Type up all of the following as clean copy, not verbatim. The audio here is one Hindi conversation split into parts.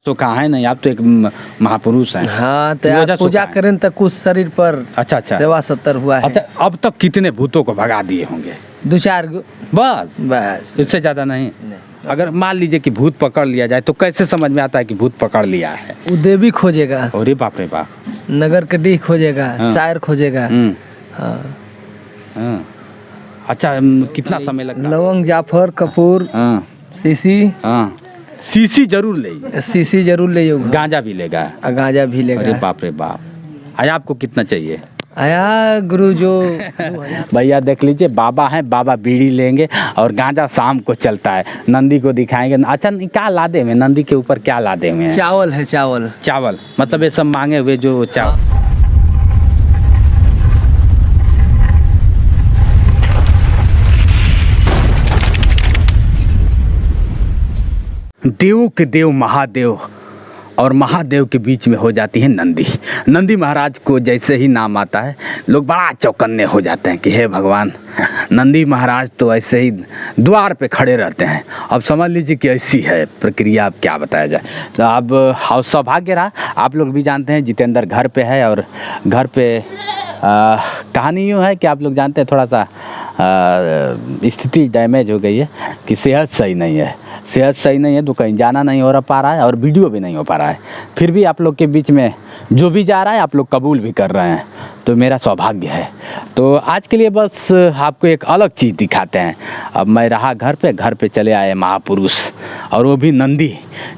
तो कहाँ है नहीं, आप तो एक महापुरुष हैं। हाँ तो आप पूजा करें तो कुछ शरीर पर अच्छा सेवा 70 हुआ है। अच्छा, अब तक कितने भूतों को भगा दिए होंगे? 2-4 गो बस, इससे ज्यादा नहीं। अगर मान लीजिए कि भूत पकड़ लिया जाए तो कैसे समझ में आता है कि भूत पकड़ लिया है? वो देवी खोजेगा। अरे बाप रे बाप। नगर के डी खोजेगा, शायर खोजेगा। हाँ। अच्छा, कितना समय लगता है? लवंग, जाफर, कपूर, सीसी। सीसी जरूर ले, सीसी जरूर ले, गांजा भी लेगा। गांजा भी लेगा। अरे बाप रे बाप। आया आपको कितना चाहिए? आया गुरु जो भैया देख लीजिए, बाबा हैं, बाबा बीड़ी लेंगे और गांजा शाम को चलता है। नंदी को दिखाएंगे। अच्छा, क्या लादे में नंदी के ऊपर क्या लादे में? चावल है। चावल मतलब ये सब मांगे हुए जो चावल। देवों के देव महादेव और महादेव के बीच में हो जाती है नंदी। नंदी महाराज को जैसे ही नाम आता है लोग बड़ा चौकन्ने हो जाते हैं कि हे भगवान। नंदी महाराज तो ऐसे ही द्वार पे खड़े रहते हैं। अब समझ लीजिए कि ऐसी है प्रक्रिया, अब क्या बताया जाए। तो अब सौभाग्य रहा, आप लोग भी जानते हैं जितेंद्र घर पे है और घर पे कहानी यूँ है कि आप लोग जानते हैं थोड़ा सा स्थिति डैमेज हो गई है कि सेहत सही नहीं है, तो कहीं जाना नहीं हो पा रहा है और वीडियो भी नहीं हो पा रहा है। फिर भी आप लोग के बीच में जो भी जा रहा है आप लोग कबूल भी कर रहे हैं, तो मेरा सौभाग्य है। तो आज के लिए बस आपको एक अलग चीज़ दिखाते हैं। अब मैं रहा घर पे चले आए महापुरुष, और वो भी नंदी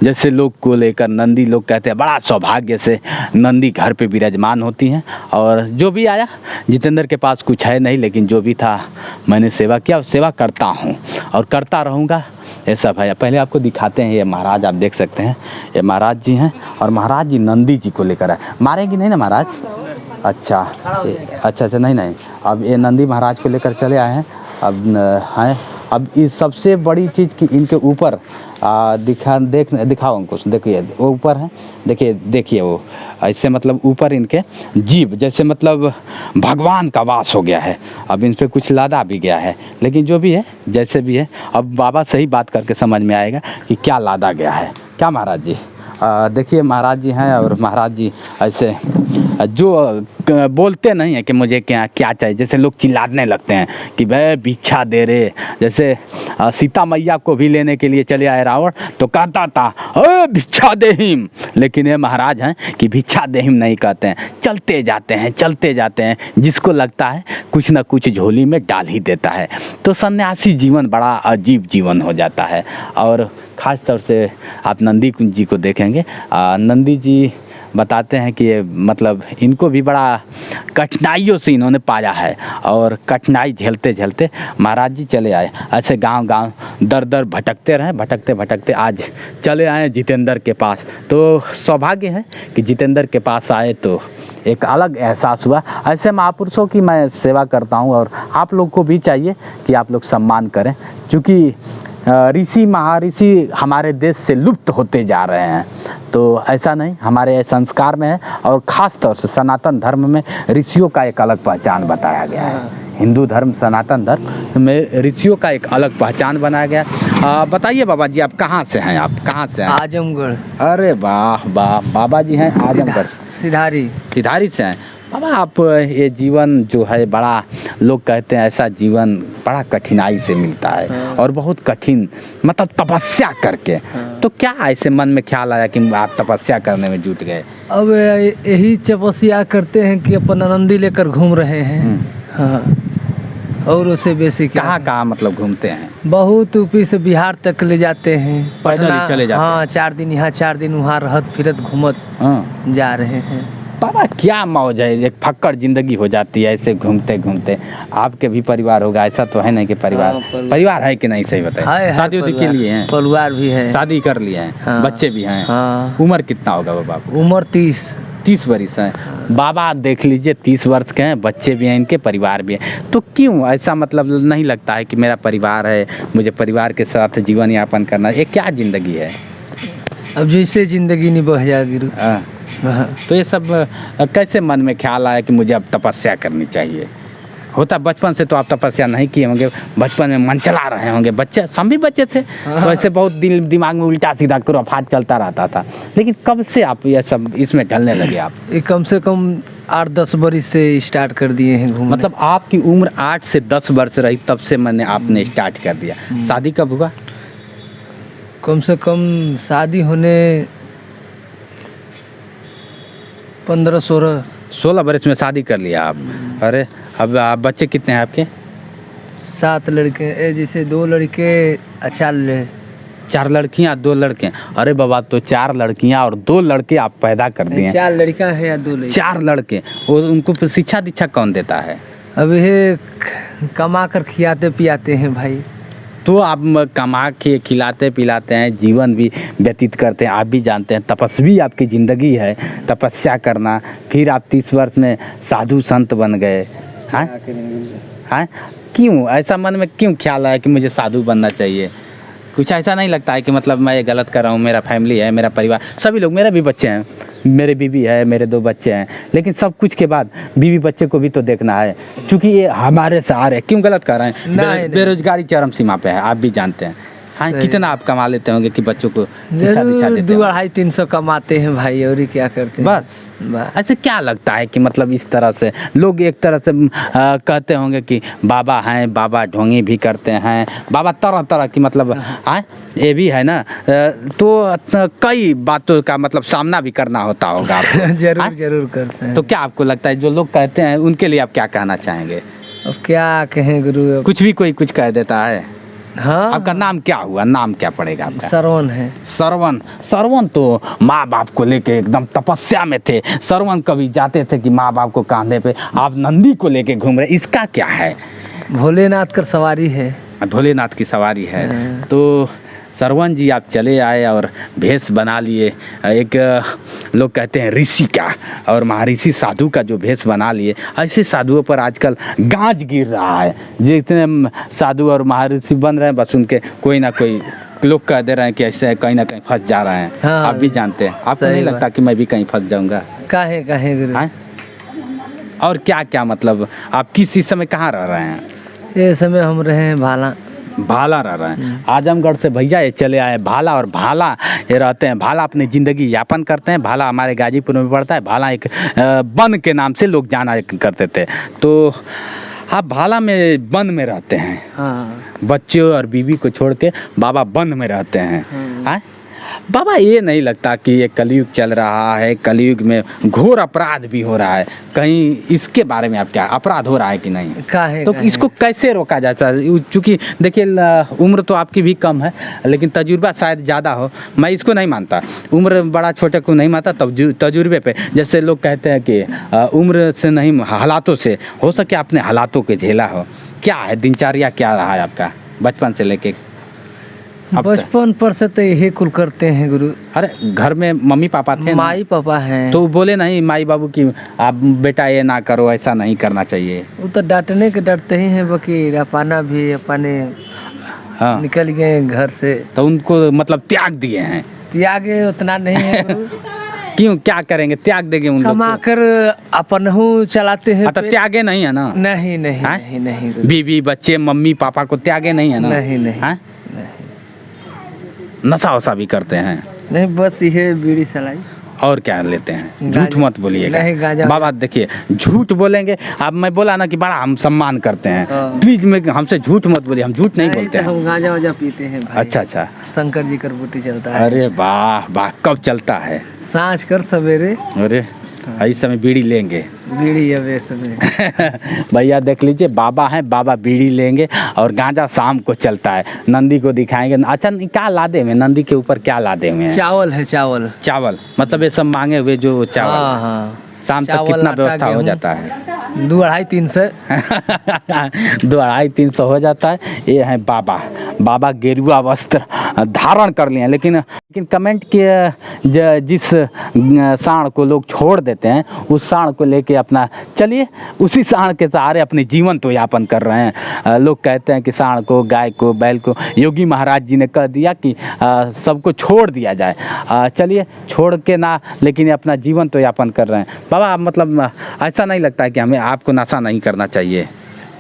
जैसे लोग को लेकर। नंदी लोग कहते हैं बड़ा सौभाग्य से नंदी घर पे विराजमान होती हैं। और जो भी आया, जितेंद्र के पास कुछ है नहीं, लेकिन जो भी था मैंने सेवा किया और सेवा करता हूँ और करता रहूँगा। ऐसा भाई पहले आपको दिखाते हैं। ये महाराज आप देख सकते हैं, ये महाराज जी हैं और महाराज जी नंदी जी को लेकर आए। मारेंगी नहीं ना महाराज? अच्छा नहीं। अब ये नंदी महाराज को लेकर चले आए हैं। अब इस सबसे बड़ी चीज़ कि इनके ऊपर दिखाओ उनको, देखिए वो ऊपर है, देखिए वो ऐसे मतलब ऊपर इनके जीभ जैसे मतलब भगवान का वास हो गया है। अब इन पर कुछ लादा भी गया है, लेकिन जो भी है जैसे भी है, अब बाबा से ही बात करके समझ में आएगा कि क्या लादा गया है। क्या महाराज जी? देखिए महाराज जी हैं और महाराज जी ऐसे जो बोलते नहीं हैं कि मुझे क्या चाहिए। जैसे लोग चिल्लाने लगते हैं कि भाई भिक्षा दे रे। जैसे सीता मैया को भी लेने के लिए चले आए रावण, तो कहता था अरे भिक्षा देहिम, लेकिन ये महाराज हैं कि भिक्षा देहिम नहीं कहते हैं, चलते जाते हैं। जिसको लगता है कुछ ना कुछ झोली में डाल ही देता है। तो सन्यासी जीवन बड़ा अजीब जीवन हो जाता है। और ख़ास तौर से आप नंदी जी को देखेंगे, नंदी जी बताते हैं कि ये मतलब इनको भी बड़ा कठिनाइयों से इन्होंने पाया है और कठिनाई झेलते महाराज जी चले आए। ऐसे गांव दर भटकते आज चले आए जितेंद्र के पास। तो सौभाग्य है कि जितेंद्र के पास आए तो एक अलग एहसास हुआ। ऐसे महापुरुषों की मैं सेवा करता हूं और आप लोग को भी चाहिए कि आप लोग सम्मान करें, क्योंकि ऋषि महाऋषि हमारे देश से लुप्त होते जा रहे हैं। तो ऐसा नहीं, हमारे संस्कार में है और ख़ास तौर से सनातन धर्म में ऋषियों का एक अलग पहचान बताया गया है। हिंदू धर्म, सनातन धर्म में ऋषियों का एक अलग पहचान बनाया गया। बताइए बाबा जी, आप कहाँ से हैं? आजमगढ़। अरे वाह, बाबा जी हैं आजमगढ़, सिधारी से हैं। बाबा आप ये जीवन जो है बड़ा, लोग कहते हैं ऐसा जीवन बड़ा कठिनाई से मिलता है और बहुत कठिन, मतलब तपस्या करके। तो क्या ऐसे मन में ख्याल आया कि आप तपस्या करने में जुट गए? अब यही तपस्या करते हैं कि अपन नंदी लेकर घूम रहे हैं। हाँ, और उससे बेसी कहाँ मतलब घूमते हैं? बहुत ऊपी से बिहार तक ले जाते हैं, पैदल ही चले जाते हैं। हाँ, 4 दिन यहाँ 4 दिन वहाँ रहत फिरत घूमत जा रहे हैं। बाबा क्या मौज है, एक फक्कड़ जिंदगी हो जाती है ऐसे घूमते। आपके भी परिवार होगा, ऐसा तो है नहीं कि परिवार है कि नहीं? सही बताइए। शादी के लिए हैं? परिवार भी है, शादी कर लिए हैं। हाँ। बच्चे भी हैं। हाँ। उम्र कितना होगा बाबा? उम्र 30 वर्ष है। बाबा देख लीजिए 30 वर्ष के हैं, बच्चे भी हैं इनके, परिवार भी है। तो क्यों ऐसा मतलब नहीं लगता है कि मेरा परिवार है, मुझे परिवार के साथ जीवन यापन करना? ये क्या जिंदगी है? अब जैसे जिंदगी निभा जाएगी। तो ये सब कैसे मन में ख्याल आया कि मुझे अब तपस्या करनी चाहिए? होता बचपन से तो आप तपस्या नहीं किए होंगे, बचपन में मन चला रहे होंगे, बच्चे हम भी बच्चे थे तो ऐसे बहुत दिमाग में उल्टा सीधा खुराफात चलता रहता था, लेकिन कब से आप ये सब इसमें ढलने लगे आप? ये कम से कम 8-10 बरिस से स्टार्ट कर दिए हैं घूमने। मतलब आपकी उम्र 8 से 10 वर्ष रही तब से मैंने आपने स्टार्ट कर दिया। शादी कब हुआ? कम से कम शादी होने 15-16 वर्ष में शादी कर लिया आप। अरे अब आप बच्चे कितने हैं आपके? 7 लड़के, जैसे 2 लड़के 4 लड़कियां 2 लड़के। अरे बाबा, तो 4 लड़कियां और 2 लड़के आप पैदा कर दिए। 4 लड़का है या 2 लड़के? 4 लड़के। और उनको फिर शिक्षा दीक्षा कौन देता है? अब ये कमा कर खिलाते पियाते हैं भाई। तो आप कमा के खिलाते पिलाते हैं, जीवन भी व्यतीत करते हैं, आप भी जानते हैं तपस्वी आपकी ज़िंदगी है, तपस्या करना। फिर आप 30 वर्ष में साधु संत बन गए। हाँ, क्यों ऐसा मन में क्यों ख्याल आया कि मुझे साधु बनना चाहिए? कुछ ऐसा नहीं लगता है कि मतलब मैं ये गलत कर रहा हूँ? मेरा फैमिली है, मेरा परिवार, सभी लोग, मेरे भी बच्चे हैं, मेरे बीवी है, मेरे 2 बच्चे हैं, लेकिन सब कुछ के बाद बीवी बच्चे को भी तो देखना है, क्योंकि ये हमारे सहारे। क्यों गलत कर रहे हैं? बेरोजगारी चरम सीमा पे है, आप भी जानते हैं। हाँ, कितना आप कमा लेते होंगे कि बच्चों को शिक्षा दीक्षा देते हैं? 200-250-300 कमाते हैं भाई, और क्या करते हैं बस। ऐसे क्या लगता है कि मतलब इस तरह से लोग एक तरह से कहते होंगे कि बाबा हैं, बाबा ढोंगी भी करते हैं, बाबा तरह तरह की मतलब ये भी है ना, तो कई बातों का मतलब सामना भी करना होता होगा आपको। जरूर करते हैं। तो क्या आपको लगता है जो लोग कहते हैं उनके लिए आप क्या कहना चाहेंगे? अब क्या कहें गुरु, कुछ भी कोई कुछ कह देता है। हाँ। आपका नाम क्या हुआ? नाम क्या पड़ेगा आपका? श्रवण है। श्रवण तो माँ बाप को लेके एकदम तपस्या में थे। श्रवण कभी जाते थे कि माँ बाप को कांधे पे, आप नंदी को लेके घूम रहे, इसका क्या है? भोलेनाथ का सवारी है। भोलेनाथ की सवारी है। तो श्रवण जी आप चले आए और भेष बना लिए, एक लोग कहते हैं ऋषि का और महर्षि साधु का जो भेष बना लिए। ऐसे साधुओं पर आजकल गाज गिर रहा है, जितने साधु और महर्षि बन रहे हैं बस उनके कोई ना कोई लोग कह दे रहे हैं कि ऐसे कहीं ना कहीं फंस जा रहे हैं। हाँ, आप भी जानते हैं, आपको नहीं लगता कि मैं भी कहीं फंस जाऊंगा? काहे गुरु? और क्या क्या मतलब आप किस समय कहाँ रह रहे हैं? ये समय हम रहे हैं भाला रह रहे हैं। आजमगढ़ से भैया ये चले आए भाला, और भाला ये रहते हैं, भाला अपनी ज़िंदगी यापन करते हैं। भाला हमारे गाजीपुर में पड़ता है। भाला एक वन के नाम से लोग जाना करते थे। तो आप भाला में वन में रहते हैं। हाँ। बच्चे और बीवी को छोड़ के बाबा वन में रहते हैं। हाँ? बाबा, ये नहीं लगता कि ये कलयुग चल रहा है, कलयुग में घोर अपराध भी हो रहा है, कहीं इसके बारे में आप क्या, अपराध हो रहा है कि नहीं? तो इसको कैसे रोका जाता है? क्योंकि देखिए उम्र तो आपकी भी कम है, लेकिन तजुर्बा शायद ज़्यादा हो। मैं इसको नहीं मानता, उम्र बड़ा छोटे को नहीं मानता, तब तजुर्बे पे। जैसे लोग कहते हैं कि उम्र से नहीं, हालातों से, हो सके आपने हालातों के झेला हो। क्या है दिनचर्या, क्या रहा है आपका बचपन से लेके? बचपन पर से तो यही कुल करते हैं गुरु। अरे घर में मम्मी पापा थे? माई पापा हैं। तो बोले नहीं माई बाबू की आप बेटा ये ना करो, ऐसा नहीं करना चाहिए? वो तो डांटने के डरते ही हैं, बाकी अपना भी अपने निकल गए घर से। तो उनको मतलब त्याग दिए हैं? त्यागे उतना नहीं है गुरु। क्यों, क्या करेंगे? त्याग देंगे उन लोग? कमा कर अपन चलाते हैं। तो त्यागे नहीं है ना? नहीं। बीवी बच्चे मम्मी पापा को त्यागे नहीं है ना? नहीं। नशा वशा भी करते हैं? नहीं, बस ये बीड़ी सलाई। और क्या लेते हैं? झूठ मत बोलिएगा। नहीं, गांजा। बाबा देखिए, झूठ बोलेंगे अब, मैं बोला ना कि बड़ा हम सम्मान करते हैं, प्लीज में हमसे झूठ मत बोलिए, हम झूठ नहीं बोलते हैं। हम गांजा वाजा पीते हैं भाई। अच्छा। शंकर जी का बूटी चलता है। अरे वाह, कब चलता है? सांझ कर सवेरे। अरे इस समय बीड़ी लेंगे? बीड़ी अब समय भैया देख लीजिए, बाबा हैं, बाबा बीड़ी लेंगे और गांजा शाम को चलता है। नंदी को दिखाएंगे। अच्छा, क्या लादे हुए नंदी के ऊपर? क्या लादे हुए हैं? चावल है। चावल मतलब ये सब मांगे हुए जो चावल। हाँ। शाम तक कितना व्यवस्था हो जाता है? 2-250-300 2-250-300 हो जाता है। ये है बाबा गेरुआ वस्त्र धारण कर लिए, लेकिन कमेंट के जिस साण को लोग छोड़ देते हैं, उस साण को लेके अपना चलिए उसी साण के सहारे अपने जीवन तो यापन कर रहे हैं। लोग कहते हैं कि साण को, गाय को, बैल को योगी महाराज जी ने कह दिया कि सबको छोड़ दिया जाए। चलिए छोड़ के ना, लेकिन अपना जीवन तो यापन कर रहे हैं। बाबा मतलब ऐसा नहीं लगता है कि हमें आपको नशा नहीं करना चाहिए?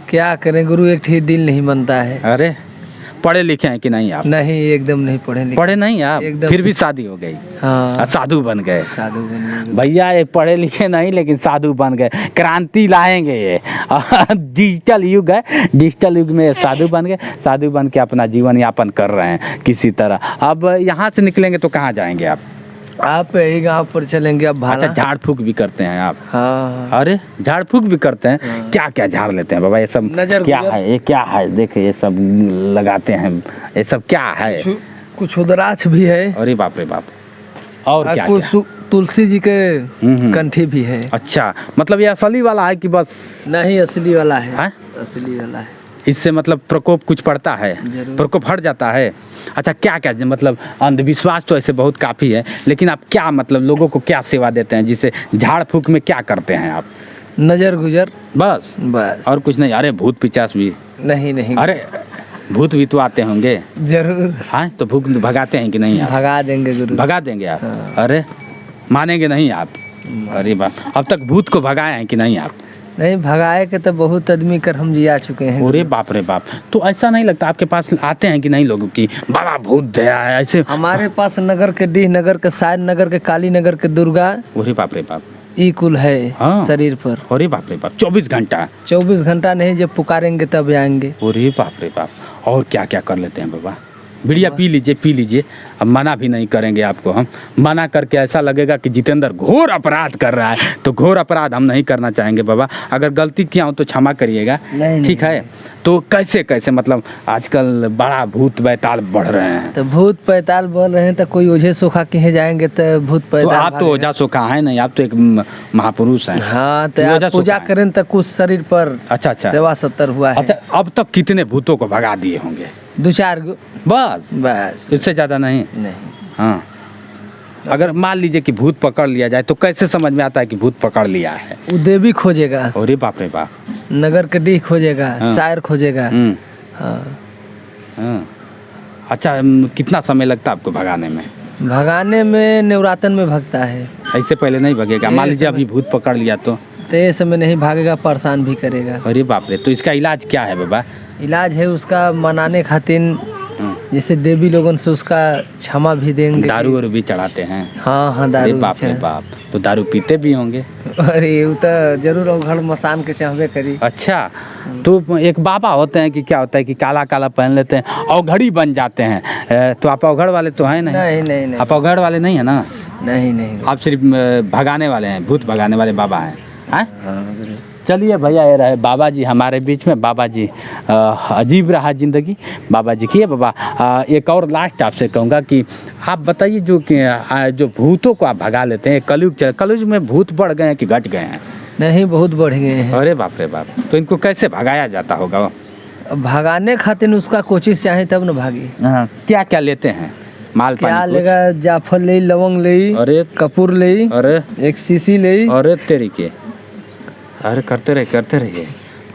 क्या करें गुरु, एक ठीक दिल नहीं बनता है। अरे पढ़े लिखे हैं कि नहीं आप? नहीं, एकदम नहीं पढ़े लिखे। पढ़े नहीं आप, एकदम। फिर भी शादी हो गई, हाँ, साधु बन गए। साधु बन गए। भैया ये पढ़े लिखे नहीं लेकिन साधु बन गए, क्रांति लाएंगे ये। डिजिटल युग है, डिजिटल युग में ये साधु बन गए, साधु बन के अपना जीवन यापन कर रहे हैं किसी तरह। अब यहाँ से निकलेंगे तो कहाँ जाएंगे आप? आप यही गाँव पर चलेंगे अब भाला। अच्छा, झाड़ फूक भी करते हैं आप? हाँ, अरे झाड़ फूक भी करते हैं? हाँ। क्या क्या झाड़ लेते हैं बाबा? ये सब नजर क्या गुजर। है? ये क्या है? देखिए ये सब लगाते हैं, ये सब क्या है? कुछ उदराक्ष भी है। अरे बाप रे बाप। और क्या कुछ क्या? तुलसी जी के हम्म। कंठी भी है। अच्छा, मतलब ये असली वाला है कि बस? नहीं, असली वाला है। हैं? असली वाला है। इससे मतलब प्रकोप कुछ पड़ता है? जरूर। प्रकोप हट जाता है? अच्छा, क्या क्या मतलब अंधविश्वास तो ऐसे बहुत काफ़ी है, लेकिन आप क्या मतलब लोगों को क्या सेवा देते हैं? जिससे झाड़ फूक में क्या करते हैं आप? नजर गुजर बस? बस और कुछ नहीं? अरे भूत पिचास भी? नहीं नहीं, अरे भूत भी तो आते होंगे? जरूर हाँ, तो भूत भगाते हैं कि नहीं आप? भगा देंगे गुरु। भगा देंगे आप? हाँ। अरे मानेंगे नहीं आप? अरे बाप, अब तक भूत को भगाए हैं कि नहीं आप? नहीं, भगाए के तो बहुत आदमी कर हम जिया चुके हैं। अरे बाप रे बाप। तो ऐसा नहीं लगता आपके पास आते हैं कि नहीं लोगों की बाबा भूत दया है ऐसे? हमारे पास नगर के डीह नगर के साय नगर के काली नगर के दुर्गा अरे बाप रे बाप। ई कुल है। हाँ। शरीर पर। अरे बाप रे बाप, 24 घंटा? 24 घंटा नहीं, जब पुकारेंगे तब आएंगे। अरे बाप रे बाप। और क्या क्या कर लेते हैं बाबा? बिड़िया पी लीजिए, पी लीजिए। अब मना भी नहीं करेंगे आपको हम। मना करके ऐसा लगेगा कि जितेंद्र घोर अपराध कर रहा है, तो घोर अपराध हम नहीं करना चाहेंगे बाबा। अगर गलती किया हो तो क्षमा करिएगा, नहीं, ठीक है? तो कैसे कैसे मतलब आजकल बड़ा भूत बैताल बढ़ रहे हैं? तो भूत पैताल बोल रहे हैं, तो कोई ओझे सोखा कहीं जाएंगे तो भूत तो पैताल आप तो ओझा सोखा है नहीं, आप तो एक महापुरुष हैं। हाँ, तो ओझा आप पूजा सोखा है। करें तो कुछ शरीर पर अच्छा अच्छा। सेवा 70 हुआ है। अच्छा, अब तक कितने भूतों को भगा दिए होंगे? 2-4 गो बस? बस, इससे ज़्यादा नहीं? नहीं। हाँ। अगर मान लीजिए कि भूत पकड़ लिया जाए तो कैसे समझ में आता है कि भूत पकड़ लिया है? वो देवी खोजेगा, अरे बाप रे बाप। नगर के डीह खोजेगा, हाँ। शायर खोजेगा। हम्म। हाँ। हाँ। अच्छा, कितना समय लगता है आपको भगाने में? भगाने में नवरातन में भगता है। ऐसे पहले नहीं भगेगा? मान लीजिए अभी भूत पकड़ लिया तो? ये समय नहीं भागेगा, परेशान भी करेगा। अरे बाप रे। तो इसका इलाज क्या है बाबा? इलाज है उसका मनाने खातिर, जैसे देवी लोगों से उसका क्षमा भी देंगे। दारू और भी चढ़ाते हैं? हाँ हाँ, अरे दारू बाप रे बाप। तो दारू पीते भी होंगे? अरे वो तो जरूर अवघड़ मसान के चाहबे करी। अच्छा, तो एक बाबा होते हैं कि क्या होता है कि काला काला पहन लेते हैं, अवघड़ी बन जाते हैं। तो आप अवघड़ वाले तो हैं नहीं? नहीं नहीं नहीं, आप अवघड़ वाले नहीं है ना? नहीं नहीं। आप सिर्फ भगाने वाले हैं, भूत भगाने वाले बाबा हैं? हैं? हाँ, चलिए भैया, ये रहे बाबा जी हमारे बीच में। बाबा जी अजीब रहा ज़िंदगी बाबा जी की। बाबा एक और लास्ट आपसे कहूँगा कि आप बताइए जो भूतों को आप भगा लेते हैं, कलयुग में भूत बढ़ गए हैं कि घट गए हैं? नहीं, बहुत बढ़ गए हैं। अरे बाप रे बाप। तो इनको कैसे भगाया जाता होगा? भगाने खातिर उसका कोशिश चाहे तब न भागी। हाँ, क्या क्या लेते हैं माल क्या पानी? लेगा? जाफर ले, लवंग ले, अरे कपूर ले, अरे एक शीशी ले। अरे तेरी के। अरे करते रहिए।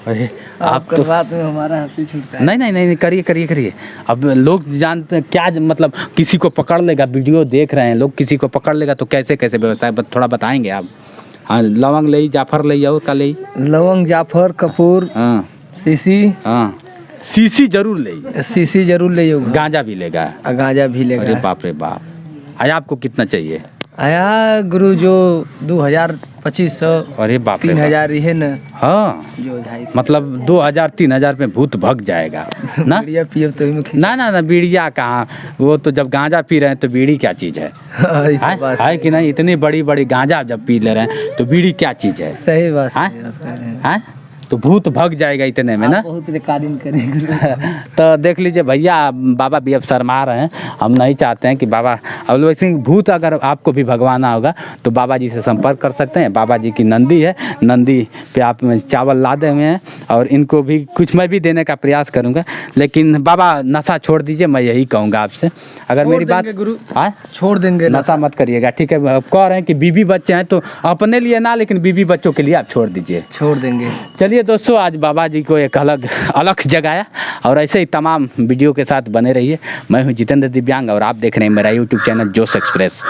अरे आप आपके तो बात में हमारा हंसी छूटता है। नहीं नहीं नहीं, करिए। अब लोग जानते हैं क्या, मतलब किसी को पकड़ लेगा, वीडियो देख रहे हैं लोग, किसी को पकड़ लेगा तो कैसे कैसे व्यवस्था है थोड़ा बताएंगे आप? हाँ, लवंग ले, जाफर ले, और का ले? लवंग, जाफर, कपूर, हाँ शीशी। हाँ, शीशी जरूर ले। शीशी जरूर ले। गांजा भी लेगा? गांजा भी लेगा। अरे बाप रे बाप। आया आपको कितना चाहिए? आया गुरु जो 2000, 2500, अरे बाप रे बाप। 3000 ही है ना। हाँ, जो ढाई मतलब 2000-3000 में भूत भग जाएगा ना? बढ़िया पियो तो ही में खींच। ना, बीड़िया कहाँ? वो तो जब गांजा पी रहे हैं तो बीड़ी क्या चीज़ है? हाँ, ये तो बात है कि नहीं? इतनी बड़ी बड़ी गांजा जब पी ले रहे हैं तो बीड़ी क्या चीज़ है? सही बात हाँ? सही बात कह रहे हैं। हैं? तो भूत भग जाएगा इतने में ना? आप बहुत रिकॉर्डिंग करेंगे। तो देख लीजिए भैया, बाबा भी अब शर्मा रहे हैं। हम नहीं चाहते हैं कि बाबा, अब लोग वैसे भूत अगर आपको भी भगवाना होगा तो बाबा जी से संपर्क कर सकते हैं। बाबा जी की नंदी है, नंदी पे आप चावल लादे हुए हैं और इनको भी कुछ मैं भी देने का प्रयास करूँगा। लेकिन बाबा नशा छोड़ दीजिए, मैं यही कहूँगा आपसे। अगर मेरी बात गुरु हाँ, छोड़ देंगे नशा मत करिएगा, ठीक है? अब कह रहे हैं कि बीबी बच्चे हैं तो अपने लिए ना, लेकिन बीबी बच्चों के लिए आप छोड़ दीजिए। छोड़ देंगे। चलिए दोस्तों, आज बाबा जी को एक अलग जगाया और ऐसे ही तमाम वीडियो के साथ बने रहिए। मैं हूं जितेंद्र दिव्यांग और आप देख रहे हैं मेरा यूट्यूब चैनल जोश एक्सप्रेस।